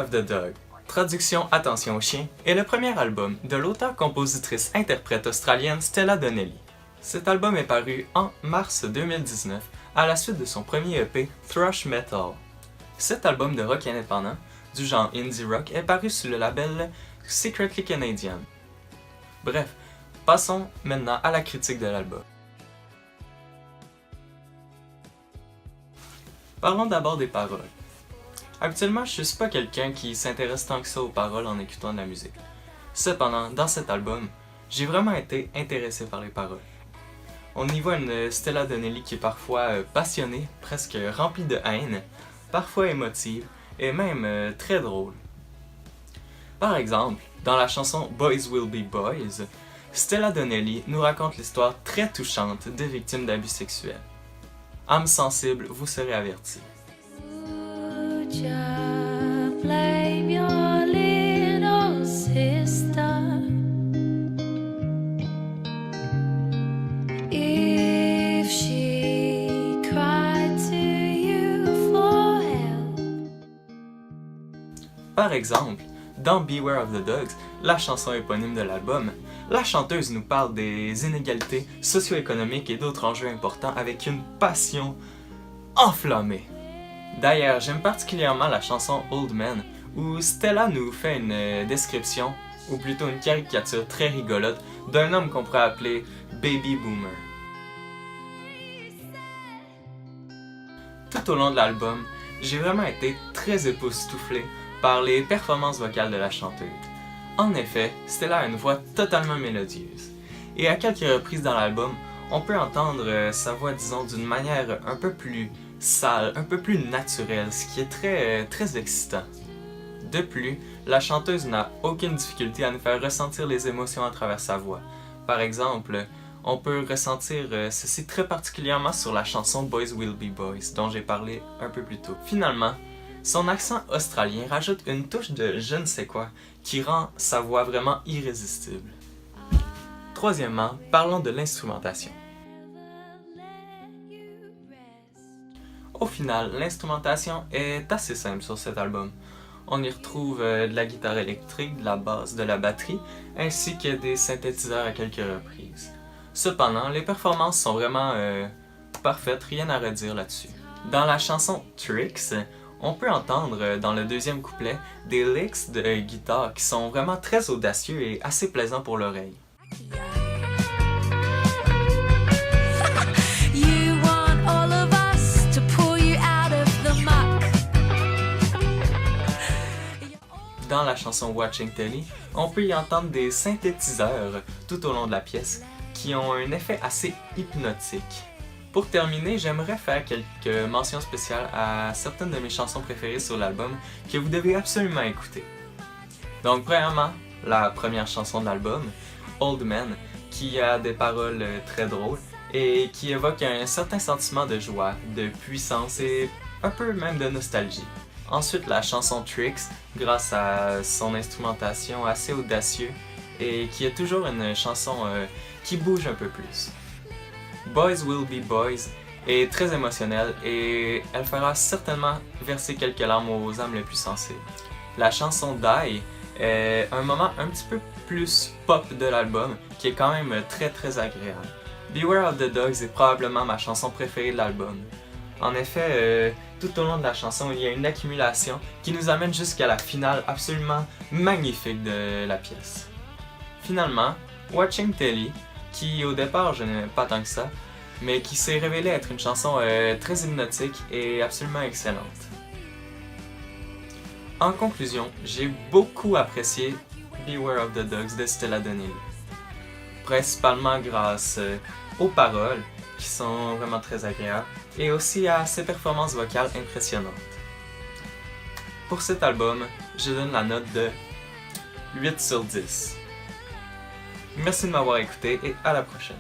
of the Dog, traduction Attention au chien, est le premier album de l'auteure-compositrice-interprète australienne Stella Donnelly. Cet album est paru en mars 2019 à la suite de son premier EP Thrash Metal. Cet album de rock indépendant du genre indie rock est paru sous le label Secretly Canadian. Bref, passons maintenant à la critique de l'album. Parlons d'abord des paroles. Habituellement, je suis pas quelqu'un qui s'intéresse tant que ça aux paroles en écoutant de la musique. Cependant, dans cet album, j'ai vraiment été intéressé par les paroles. On y voit une Stella Donnelly qui est parfois passionnée, presque remplie de haine, parfois émotive et même très drôle. Par exemple, dans la chanson Boys Will Be Boys, Stella Donnelly nous raconte l'histoire très touchante de victimes d'abus sexuels. Âme sensible, vous serez avertis. Blame your little sister if she cried to you for help. Par exemple, dans Beware of the Dogs, la chanson éponyme de l'album, la chanteuse nous parle des inégalités socio-économiques et d'autres enjeux importants avec une passion enflammée. D'ailleurs, j'aime particulièrement la chanson Old Man, où Stella nous fait une description, ou plutôt une caricature très rigolote, d'un homme qu'on pourrait appeler Baby Boomer. Tout au long de l'album, j'ai vraiment été très époustouflé par les performances vocales de la chanteuse. En effet, Stella a une voix totalement mélodieuse. Et à quelques reprises dans l'album, on peut entendre sa voix, disons, d'une manière un peu plus sale, un peu plus naturelle, ce qui est très excitant. De plus, la chanteuse n'a aucune difficulté à nous faire ressentir les émotions à travers sa voix. Par exemple, on peut ressentir ceci très particulièrement sur la chanson Boys Will Be Boys, dont j'ai parlé un peu plus tôt. Finalement, son accent australien rajoute une touche de je ne sais quoi qui rend sa voix vraiment irrésistible. Troisièmement, parlons de l'instrumentation. Au final, l'instrumentation est assez simple sur cet album. On y retrouve de la guitare électrique, de la basse, de la batterie, ainsi que des synthétiseurs à quelques reprises. Cependant, les performances sont vraiment parfaites, rien à redire là-dessus. Dans la chanson Tricks, on peut entendre dans le deuxième couplet des licks de guitare qui sont vraiment très audacieux et assez plaisants pour l'oreille. Dans la chanson Watching Telly, on peut y entendre des synthétiseurs tout au long de la pièce qui ont un effet assez hypnotique. Pour terminer, j'aimerais faire quelques mentions spéciales à certaines de mes chansons préférées sur l'album que vous devez absolument écouter. Donc premièrement, la première chanson de l'album, Old Man, qui a des paroles très drôles et qui évoque un certain sentiment de joie, de puissance et un peu même de nostalgie. Ensuite, la chanson Tricks, grâce à son instrumentation assez audacieuse et qui est toujours une chanson qui bouge un peu plus. Boys Will Be Boys est très émotionnelle et elle fera certainement verser quelques larmes aux âmes les plus sensibles. La chanson Die est un moment un petit peu plus pop de l'album qui est quand même très agréable. Beware of the Dogs est probablement ma chanson préférée de l'album. En effet, tout au long de la chanson, il y a une accumulation qui nous amène jusqu'à la finale absolument magnifique de la pièce. Finalement, Watching Telly, qui au départ je n'aimais pas tant que ça, mais qui s'est révélée être une chanson très hypnotique et absolument excellente. En conclusion, j'ai beaucoup apprécié Beware of the Dogs de Stella Donnelly, principalement grâce aux paroles qui sont vraiment très agréables et aussi à ses performances vocales impressionnantes. Pour cet album, je donne la note de 8 sur 10. Merci de m'avoir écouté et à la prochaine.